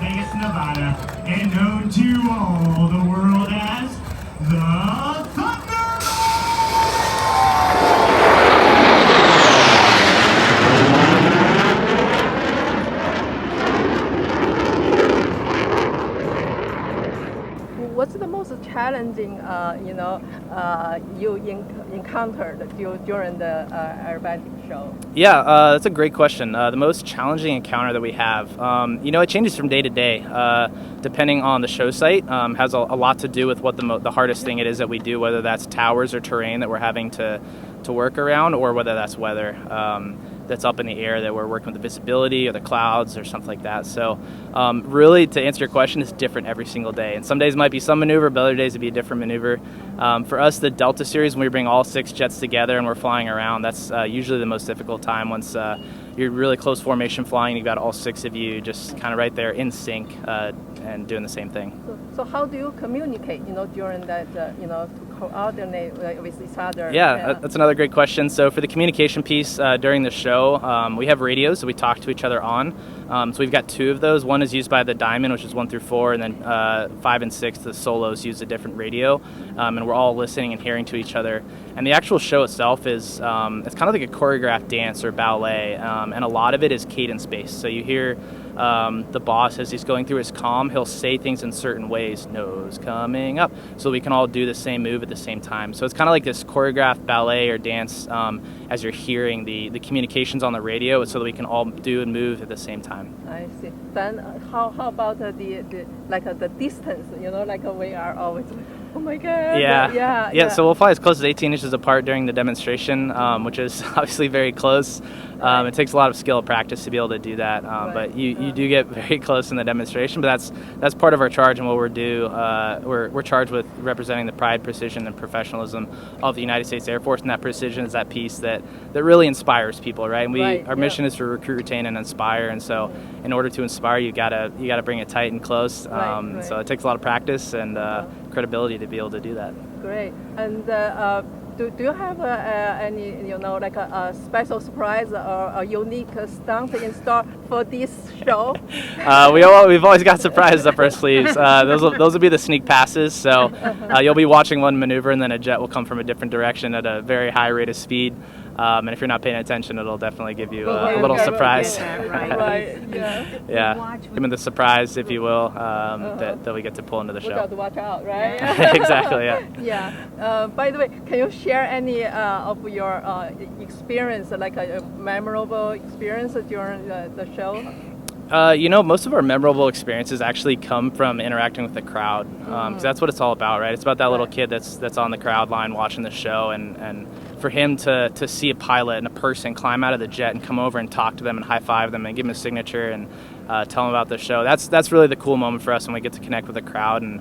Vegas, Nevada, and known to all the world as the Thunderbirds! What's the most challenging, you encountered during the aerobatic show? Yeah, that's a great question. The most challenging encounter that we have, it changes from day to day, depending on the show site. Has a lot to do with what the hardest thing it is that we do, whether that's towers or terrain that we're having to work around, or whether that's weather that's up in the air that we're working with the visibility or the clouds or something like that. So really, to answer your question, it's different every single day. And some days might be some maneuver, but other days it'd be a different maneuver. For us, the Delta series, when we bring all 6 jets together and we're flying around, that's usually the most difficult time. Once you're really close formation flying, you've got all 6 of you just kind of right there in sync and doing the same thing. So how do you communicate, during that, to coordinate with each other? Yeah, that's another great question. So for the communication piece during the show, we have radios that we talk to each other on. So we've got 2 of those. One is used by the Diamond, which is 1 through 4, and then 5 and 6, the solos, use a different radio, and we're all listening and hearing to each other. And the actual show itself is it's kind of like a choreographed dance or ballet, and a lot of it is cadence-based. So you hear the boss, as he's going through his comm, he'll say things in certain ways, nose coming up, so we can all do the same move at the same time. So it's kind of like this choreographed ballet or dance as you're hearing the communications on the radio, so that we can all do and move at the same time. I see. Then how about the distance? We are always, oh my God. Yeah. So we'll fly as close as 18 inches apart during the demonstration, which is obviously very close. It takes a lot of skill and practice to be able to do that, but you do get very close in the demonstration. But that's part of our charge and what we're do. We're charged with representing the pride, precision, and professionalism of the United States Air Force, and that precision is that piece that really inspires people, right? And our mission is to recruit, retain, and inspire. And so, in order to inspire, you gotta bring it tight and close. So it takes a lot of practice and credibility to be able to do that. Great. And do you have any a special surprise or a unique stunt in store for this show? We've always got surprises up our sleeves. Those will be the sneak passes. So you'll be watching one maneuver, and then a jet will come from a different direction at a very high rate of speed. And if you're not paying attention, it'll definitely give you a little surprise. Yeah, give me the surprise, if you will, that we get to pull into the show. We got to watch out, right? Exactly. Yeah. By the way, can you share any of your experience, like a memorable experience during the show? Most of our memorable experiences actually come from interacting with the crowd, because that's what it's all about, right? It's about that little kid that's on the crowd line watching the show, and for him to see a pilot and a person climb out of the jet and come over and talk to them and high five them and give them a signature and tell them about the show. That's really the cool moment for us when we get to connect with the crowd and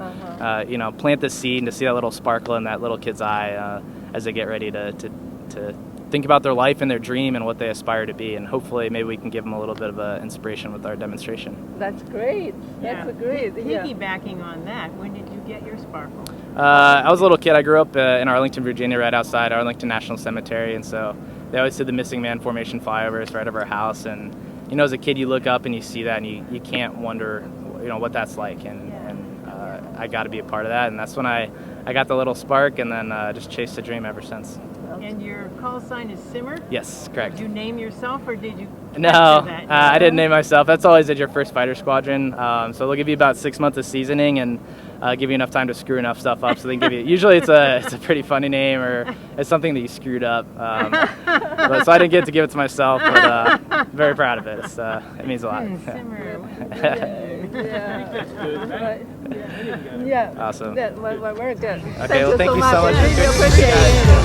plant the seed and to see that little sparkle in that little kid's eye as they get ready to think about their life and their dream and what they aspire to be, and hopefully maybe we can give them a little bit of inspiration with our demonstration. That's great. That's great. Piggybacking on that, when did you get your sparkle? I was a little kid. I grew up in Arlington, Virginia, right outside Arlington National Cemetery, and so they always did the missing man formation flyovers right over our house. And as a kid, you look up and you see that, and you can't wonder, what that's like. And I got to be a part of that, and that's when I got the little spark, and then just chased the dream ever since. And your call sign is Simmer? Yes, correct. Did you name yourself, or did you? No, I didn't name myself. That's always at your first fighter squadron. So they'll give you about 6 months of seasoning and give you enough time to screw enough stuff up. So they can give you. Usually it's a pretty funny name, or it's something that you screwed up. So I didn't get to give it to myself, but very proud of it. It means a lot. Simmer. Yeah. Awesome. Very good. Okay, well, thank you so much. Really appreciate it.